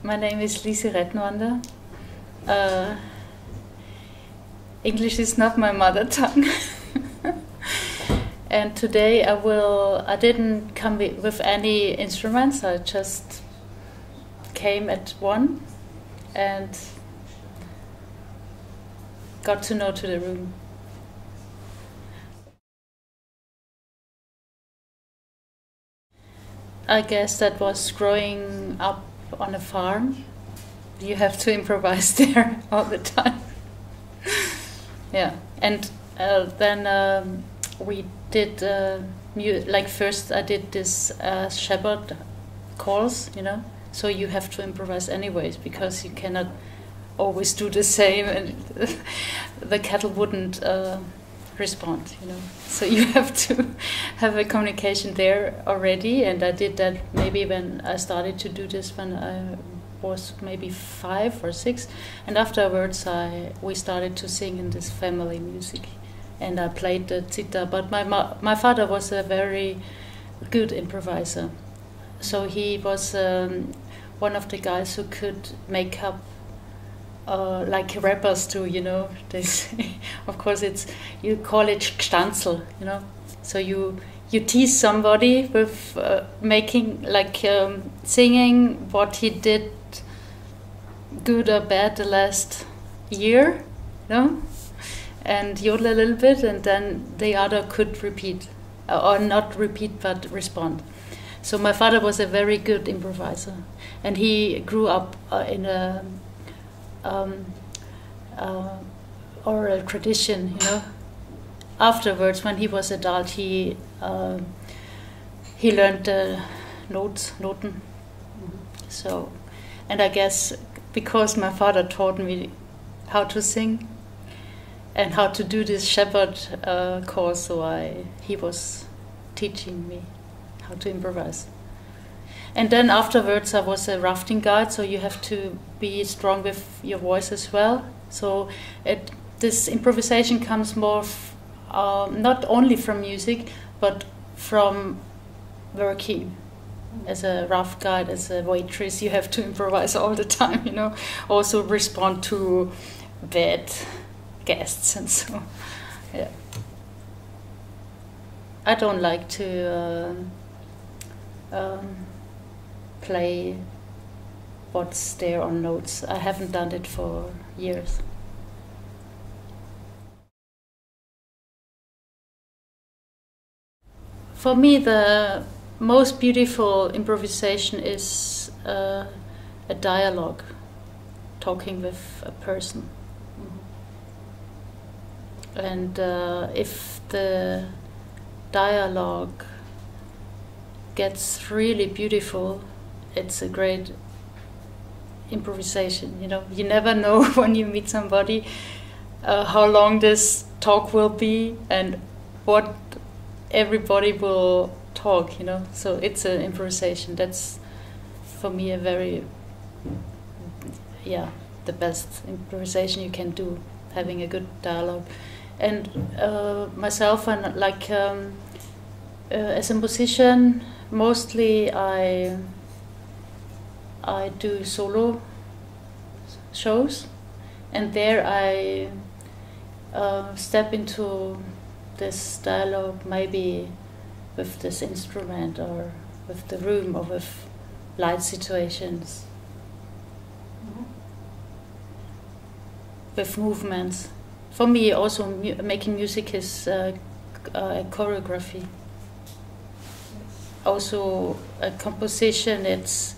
My name is Lissie Rettenwander. English is not my mother tongue. And today I didn't come with any instruments, I just came at one and got to know to the room. I guess that was growing up on a farm. You have to improvise there all the time. Yeah, and then we did like first I did this shepherd calls, you know. So you have to improvise anyways because you cannot always do the same, and the cattle wouldn't respond, you know. So you have to have a communication there already, and I did that maybe when I started to do this when I was maybe 5 or 6, and afterwards we started to sing in this family music, and I played the zither. But my father was a very good improviser, so he was one of the guys who could make up like rappers do, you know. They say, of course, you call it Gstanzel, you know. So you tease somebody with making like singing what he did good or bad the last year, you know, and yodel a little bit, and then the other could repeat, or not repeat but respond. So my father was a very good improviser, and he grew up in a oral tradition, you know. Afterwards, when he was adult, he learned the noten. So, and I guess because my father taught me how to sing and how to do this shepherd course, so he was teaching me how to improvise. And then afterwards I was a rafting guide, so you have to be strong with your voice as well. So this improvisation comes more not only from music, but from working. As a raft guide, as a waitress, you have to improvise all the time, you know. Also respond to bad guests and so, yeah. I don't like to play what's there on notes. I haven't done it for years. For me, the most beautiful improvisation is a dialogue, talking with a person. And if the dialogue gets really beautiful, it's a great improvisation. You know, you never know when you meet somebody how long this talk will be and what everybody will talk, you know. So it's an improvisation. That's for me a very, the best improvisation you can do, having a good dialogue. And myself, and like as a musician, mostly I do solo shows, and there I step into this dialogue maybe with this instrument or with the room or with light situations, with movements. For me also making music is a choreography. Also a composition, it's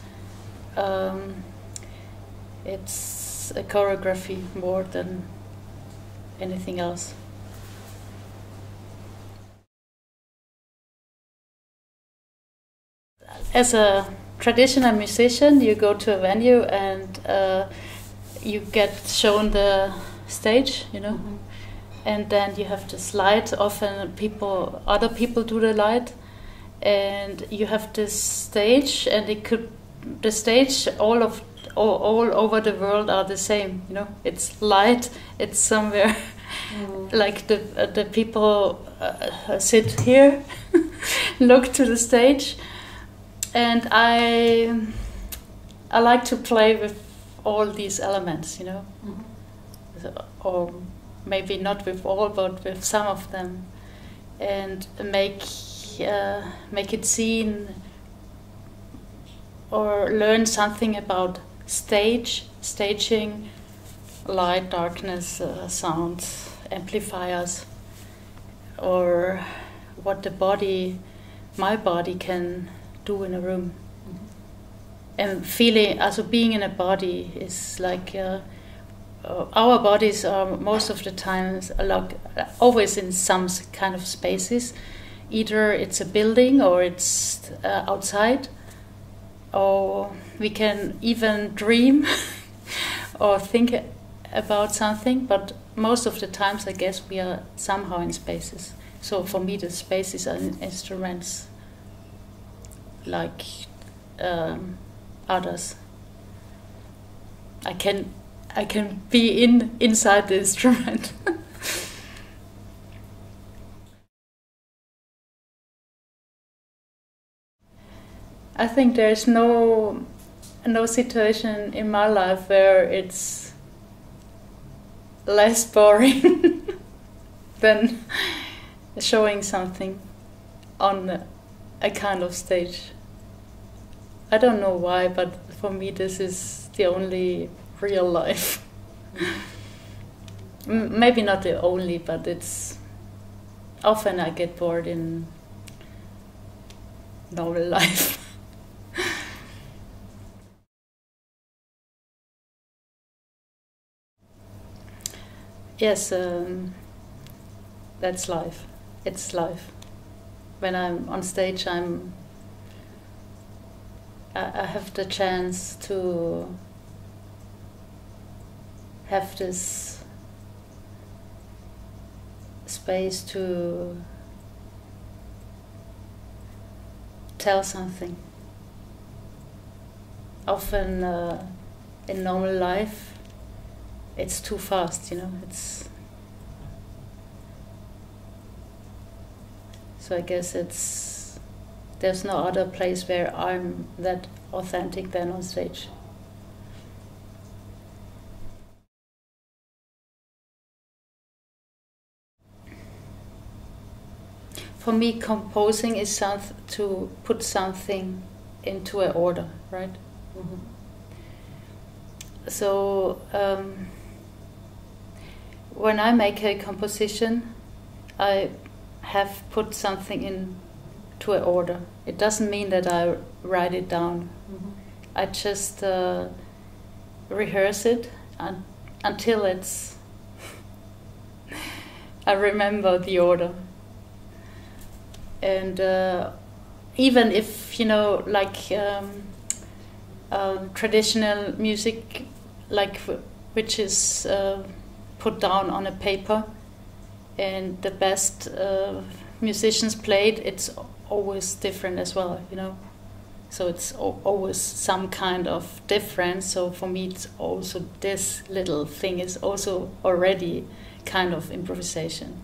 a choreography more than anything else. As a traditional musician, you go to a venue and you get shown the stage, you know, and then you have this light. Often other people do the light, and you have this stage, and the stage all over the world are the same, you know. It's light, it's somewhere Like the people sit here, look to the stage, and I like to play with all these elements, you know, or maybe not with all, but with some of them, and make it seen or learn something about staging, light, darkness, sound, amplifiers, or what my body can do in a room. And feeling, also being in a body is like our bodies are most of the times always in some kind of spaces. Either it's a building or it's outside, or we can even dream or think about something, but most of the times I guess we are somehow in spaces. So for me the spaces are instruments like others. I can be inside the instrument. I think there's no situation in my life where it's less boring than showing something on a kind of stage. I don't know why, but for me this is the only real life. Maybe not the only, but it's often I get bored in normal life. Yes, that's life. It's life. When I'm on stage, I have the chance to have this space to tell something. Often in normal life, it's too fast, you know. So I guess there's no other place where I'm that authentic than on stage. For me, composing is to put something into an order, right? Mm-hmm. So when I make a composition, I have put something into an order. It doesn't mean that I write it down. Mm-hmm. I just rehearse it until I remember the order. And even if, you know, like traditional music, like which is put down on a paper, and the best musicians played, it's always different as well, you know. So it's always some kind of difference. So for me, it's also this little thing is also already kind of improvisation.